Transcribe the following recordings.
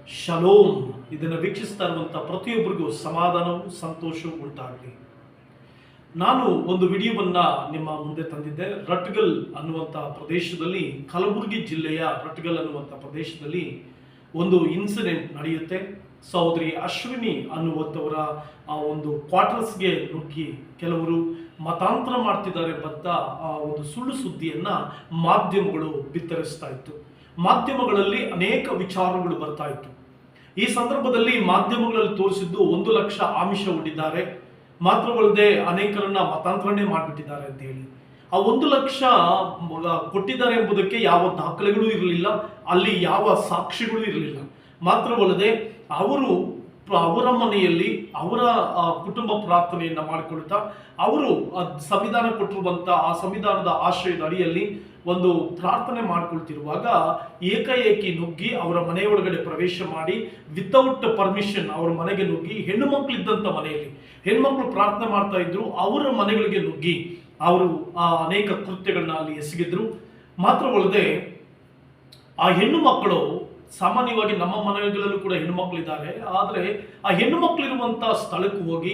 Shalom. ಇದನ್ನು ವೀಕ್ಷಿಸ್ತಾ ಇರುವಂಥ ಪ್ರತಿಯೊಬ್ಬರಿಗೂ ಸಮಾಧಾನವೂ ಸಂತೋಷವೂ ಉಂಟಾಗಲಿ. ನಾನು ಒಂದು ವಿಡಿಯೋವನ್ನು ನಿಮ್ಮ ಮುಂದೆ ತಂದಿದ್ದೆ. ರಟ್ಗಲ್ ಅನ್ನುವಂಥ ಪ್ರದೇಶದಲ್ಲಿ, ಕಲಬುರಗಿ ಜಿಲ್ಲೆಯ ರಟ್ಗಲ್ ಅನ್ನುವಂಥ ಪ್ರದೇಶದಲ್ಲಿ ಒಂದು ಇನ್ಸಿಡೆಂಟ್ ನಡೆಯುತ್ತೆ. ಸಹೋದರಿ ಅಶ್ವಿನಿ ಅನ್ನುವಂಥವರ ಆ ಒಂದು ಕ್ವಾರ್ಟರ್ಸ್ಗೆ ನುಗ್ಗಿ ಕೆಲವರು ಮತಾಂತರ ಮಾಡ್ತಿದ್ದಾರೆ ಎಂಬಂತ ಆ ಒಂದು ಸುಳ್ಳು ಸುದ್ದಿಯನ್ನ ಮಾಧ್ಯಮಗಳು ಬಿತ್ತರಿಸ್ತಾ ಇತ್ತು. ಮಾಧ್ಯಮಗಳಲ್ಲಿ ಅನೇಕ ವಿಚಾರಗಳು ಬರ್ತಾ ಇತ್ತು. ಈ ಸಂದರ್ಭದಲ್ಲಿ ಮಾಧ್ಯಮಗಳಲ್ಲಿ ತೋರಿಸಿದ್ದು 1 ಲಕ್ಷ ಆಮಿಷ ಒಡ್ಡಿದ್ದಾರೆ, ಮಾತ್ರವಲ್ಲದೆ ಅನೇಕರನ್ನ ಮತಾಂತರನೇ ಮಾಡಿಬಿಟ್ಟಿದ್ದಾರೆ ಅಂತ ಹೇಳಿ. ಆ 1 ಲಕ್ಷ ಕೊಟ್ಟಿದ್ದಾರೆ ಎಂಬುದಕ್ಕೆ ಯಾವ ದಾಖಲೆಗಳು ಇರಲಿಲ್ಲ, ಅಲ್ಲಿ ಯಾವ ಸಾಕ್ಷಿಗಳು ಇರಲಿಲ್ಲ. ಮಾತ್ರವಲ್ಲದೆ ಅವರ ಮನೆಯಲ್ಲಿ ಅವರ ಕುಟುಂಬ ಪ್ರಾರ್ಥನೆಯನ್ನ ಮಾಡಿಕೊಳ್ತಾ ಅವರು ಸಂವಿಧಾನ ಕೊಟ್ಟಿರುವಂತ ಆ ಸಂವಿಧಾನದ ಆಶ್ರಯದ ಅಡಿಯಲ್ಲಿ ಒಂದು ಪ್ರಾರ್ಥನೆ ಮಾಡ್ಕೊಳ್ತಿರುವಾಗ ಏಕಾಏಕಿ ನುಗ್ಗಿ ಅವರ ಮನೆಯೊಳಗಡೆ ಪ್ರವೇಶ ಮಾಡಿ ವಿತೌಟ್ ಪರ್ಮಿಷನ್ ಅವರ ಮನೆಗೆ ನುಗ್ಗಿ, ಹೆಣ್ಣು ಮಕ್ಕಳಿದ್ದಂಥ ಮನೆಯಲ್ಲಿ ಹೆಣ್ಮಕ್ಳು ಪ್ರಾರ್ಥನೆ ಮಾಡ್ತಾ ಇದ್ರು, ಅವರ ಮನೆಗಳಿಗೆ ನುಗ್ಗಿ ಅವರು ಅನೇಕ ಕೃತ್ಯಗಳನ್ನ ಅಲ್ಲಿ ಎಸಗಿದ್ರು. ಮಾತ್ರವಲ್ಲದೆ ಆ ಹೆಣ್ಣು ಮಕ್ಕಳು, ಸಾಮಾನ್ಯವಾಗಿ ನಮ್ಮ ಮನೆಗಳಲ್ಲೂ ಕೂಡ ಹೆಣ್ಣು ಮಕ್ಕಳಿದ್ದಾರೆ, ಆದರೆ ಆ ಹೆಣ್ಣು ಮಕ್ಕಳಿರುವಂಥ ಸ್ಥಳಕ್ಕೆ ಹೋಗಿ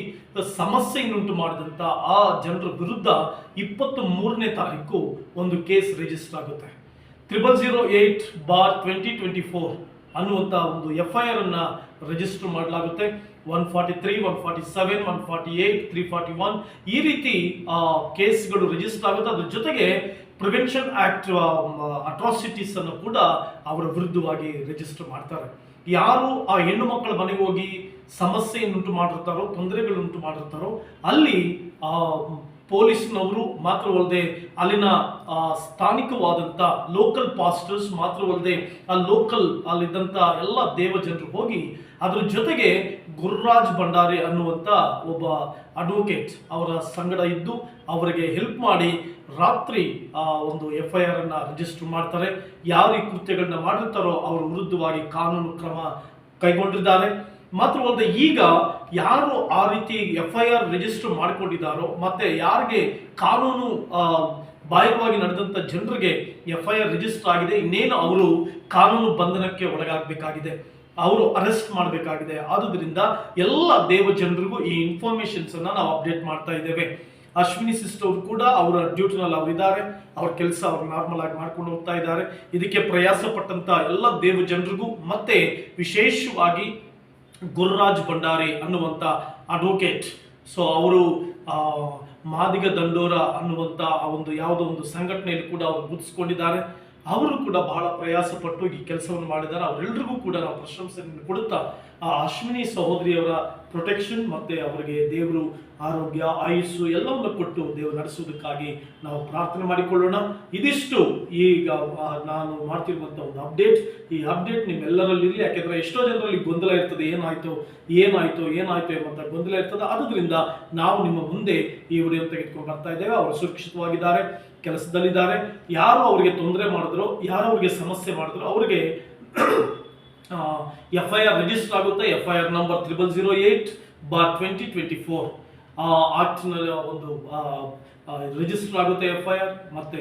ಸಮಸ್ಯೆಯನ್ನುಂಟು ಮಾಡಿದಂಥ ಆ ಜನರ ವಿರುದ್ಧ 23ನೇ ತಾರೀಕು ಒಂದು ಕೇಸ್ ರಿಜಿಸ್ಟರ್ ಆಗುತ್ತೆ. 0008/2024 ಅನ್ನುವಂಥ ಒಂದು FIR ಅನ್ನ ರಿಜಿಸ್ಟರ್ ಮಾಡಲಾಗುತ್ತೆ. 143, 147, 148, 341 ಈ ರೀತಿ ಕೇಸ್ಗಳು ರಿಜಿಸ್ಟರ್ ಆಗುತ್ತೆ. ಅದ್ರ ಜೊತೆಗೆ ಪ್ರಿವೆನ್ಷನ್ ಆಕ್ಟ್ ಅಟ್ರಾಸಿಟೀಸ್ ಅನ್ನು ಕೂಡ ಅವರ ವಿರುದ್ಧವಾಗಿ ರಿಜಿಸ್ಟರ್ ಮಾಡ್ತಾರೆ. ಯಾರು ಆ ಹೆಣ್ಣು ಮಕ್ಕಳ ಮನೆಗೆ ಹೋಗಿ ಸಮಸ್ಯೆಯನ್ನುಂಟು ಮಾಡಿರ್ತಾರೋ, ತೊಂದರೆಗಳನ್ನುಂಟು ಮಾಡಿರ್ತಾರೋ, ಅಲ್ಲಿ ಪೊಲೀಸ್ನವರು ಮಾತ್ರವಲ್ಲದೆ ಅಲ್ಲಿನ ಸ್ಥಾನಿಕವಾದಂಥ ಲೋಕಲ್ ಪಾಸ್ಟರ್ಸ್, ಮಾತ್ರವಲ್ಲದೆ ಅಲ್ಲಿದ್ದಂಥ ಎಲ್ಲ ದೇವ ಜನರು ಹೋಗಿ ಅದರ ಜೊತೆಗೆ ಗುರುರಾಜ್ ಭಂಡಾರಿ ಅನ್ನುವಂಥ ಒಬ್ಬ ಅಡ್ವೊಕೇಟ್ ಅವರ ಸಂಗಡ ಇದ್ದು ಅವರಿಗೆ ಹೆಲ್ಪ್ ಮಾಡಿ ರಾತ್ರಿ ಒಂದು FIR ಅನ್ನ ರಿಜಿಸ್ಟರ್ ಮಾಡ್ತಾರೆ. ಯಾರು ಈ ಕೃತ್ಯಗಳನ್ನ ಮಾಡಿರ್ತಾರೋ ಅವರ ವಿರುದ್ಧವಾಗಿ ಕಾನೂನು ಕ್ರಮ ಕೈಗೊಂಡಿದ್ದಾರೆ. ಮಾತ್ರವಲ್ಲದೆ ಈಗ ಯಾರು ಆ ರೀತಿ FIR ರಿಜಿಸ್ಟರ್ ಮಾಡಿಕೊಂಡಿದ್ದಾರೋ ಮತ್ತೆ ಯಾರಿಗೆ ಕಾನೂನು ಬಾಹಿರವಾಗಿ ನಡೆದಂಥ ಜನರಿಗೆ FIR ರಿಜಿಸ್ಟರ್ ಆಗಿದೆ, ಇನ್ನೇನು ಅವರು ಕಾನೂನು ಬಂಧನಕ್ಕೆ ಒಳಗಾಗಬೇಕಾಗಿದೆ, ಅವರು ಅರೆಸ್ಟ್ ಮಾಡಬೇಕಾಗಿದೆ. ಆದುದರಿಂದ ಎಲ್ಲ ದೇವ ಜನರಿಗೂ ಈ ಇನ್ಫಾರ್ಮೇಶನ್ಸ್ ಅನ್ನ ನಾವು ಅಪ್ಡೇಟ್ ಮಾಡ್ತಾ ಇದ್ದೇವೆ. ಅಶ್ವಿನಿ ಸಿಸ್ಟರ್ ಅವರು ಕೂಡ ಅವರ ಡ್ಯೂಟಿನಲ್ಲಿ ಅವರಿದ್ದಾರೆ, ಅವ್ರ ಕೆಲಸ ಅವ್ರು ನಾರ್ಮಲ್ ಆಗಿ ಮಾಡ್ಕೊಂಡು ಹೋಗ್ತಾ ಇದ್ದಾರೆ. ಇದಕ್ಕೆ ಪ್ರಯಾಸ ಪಟ್ಟಂತ ಎಲ್ಲ ದೇವ ಜನರಿಗೂ ಮತ್ತೆ ವಿಶೇಷವಾಗಿ ಗುರುರಾಜ್ ಭಂಡಾರಿ ಅನ್ನುವಂಥ ಅಡ್ವೊಕೇಟ್, ಸೊ ಅವರು ಮಾದಿಗ ದಂಡೋರ ಅನ್ನುವಂಥ ಒಂದು ಯಾವುದೋ ಒಂದು ಸಂಘಟನೆಯಲ್ಲಿ ಕೂಡ ಅವರು ಗುರುತಿಸಿಕೊಂಡಿದ್ದಾರೆ. ಅವರು ಕೂಡ ಬಹಳ ಪ್ರಯಾಸ ಪಟ್ಟು ಈ ಕೆಲಸವನ್ನು ಮಾಡಿದ್ದಾರೆ. ಅವರೆಲ್ಲರಿಗೂ ಕೂಡ ನಾವು ಪ್ರಶಂಸೆಯನ್ನು ಕೊಡುತ್ತಾ ಆ ಅಶ್ವಿನಿ ಸಹೋದರಿಯವರ ಪ್ರೊಟೆಕ್ಷನ್ ಮತ್ತೆ ಅವರಿಗೆ ದೇವರು ಆರೋಗ್ಯ, ಆಯುಸ್ಸು ಎಲ್ಲವನ್ನು ಕೊಟ್ಟು ದೇವರು ನಡೆಸುವುದಕ್ಕಾಗಿ ನಾವು ಪ್ರಾರ್ಥನೆ ಮಾಡಿಕೊಳ್ಳೋಣ. ಇದಿಷ್ಟು ಈಗ ನಾನು ಮಾಡ್ತಿರುವಂಥ ಒಂದು ಅಪ್ಡೇಟ್. ಈ ಅಪ್ಡೇಟ್ ನಿಮ್ಮೆಲ್ಲರಲ್ಲಿರಲಿ, ಯಾಕೆಂದ್ರೆ ಎಷ್ಟೋ ಜನರಲ್ಲಿ ಗೊಂದಲ ಇರ್ತದೆ, ಏನಾಯ್ತು ಎಂಬಂತ ಗೊಂದಲ ಇರ್ತದೆ. ಆದುದರಿಂದ ನಾವು ನಿಮ್ಮ ಮುಂದೆ ಈ ವಿಡಿಯೋ ತೆಗೆದುಕೊಂಡು ಬರ್ತಾ ಇದ್ದೇವೆ. ಅವರು ಸುರಕ್ಷಿತವಾಗಿದ್ದಾರೆ, ಕೆಲಸದಲ್ಲಿದ್ದಾರೆ. ಯಾರು ಅವರಿಗೆ ತೊಂದರೆ ಮಾಡಿದ್ರು, ಯಾರು ಅವರಿಗೆ ಸಮಸ್ಯೆ ಮಾಡಿದ್ರು ಅವರಿಗೆ FIR ರಿಜಿಸ್ಟರ್ ಆಗುತ್ತೆ. FIR ನಂಬರ್ 0008/2024 ಆಕ್ಟ್ನಲ್ಲಿ ಒಂದು ರಿಜಿಸ್ಟರ್ ಆಗುತ್ತೆ FIR. ಮತ್ತೆ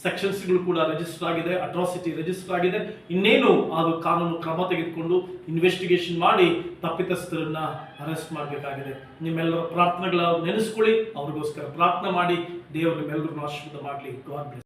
ಸೆಕ್ಷನ್ಸ್ಗಳು ಕೂಡ ರಿಜಿಸ್ಟರ್ ಆಗಿದೆ, ಅಟ್ರಾಸಿಟಿ ರಿಜಿಸ್ಟರ್ ಆಗಿದೆ. ಇನ್ನೇನು ಅದು ಕಾನೂನು ಕ್ರಮ ತೆಗೆದುಕೊಂಡು ಇನ್ವೆಸ್ಟಿಗೇಷನ್ ಮಾಡಿ ತಪ್ಪಿತಸ್ಥರನ್ನ ಅರೆಸ್ಟ್ ಮಾಡಬೇಕಾಗಿದೆ. ನಿಮ್ಮೆಲ್ಲರ ಪ್ರಾರ್ಥನೆಗಳ ನೆನೆಸ್ಕೊಳ್ಳಿ, ಅವ್ರಿಗೋಸ್ಕರ ಪ್ರಾರ್ಥನೆ ಮಾಡಿ. ದೇವರು ನಿಮ್ಮೆಲ್ಲರನ್ನು ಆಶೀರ್ವಾದ ಮಾಡಲಿ. God bless.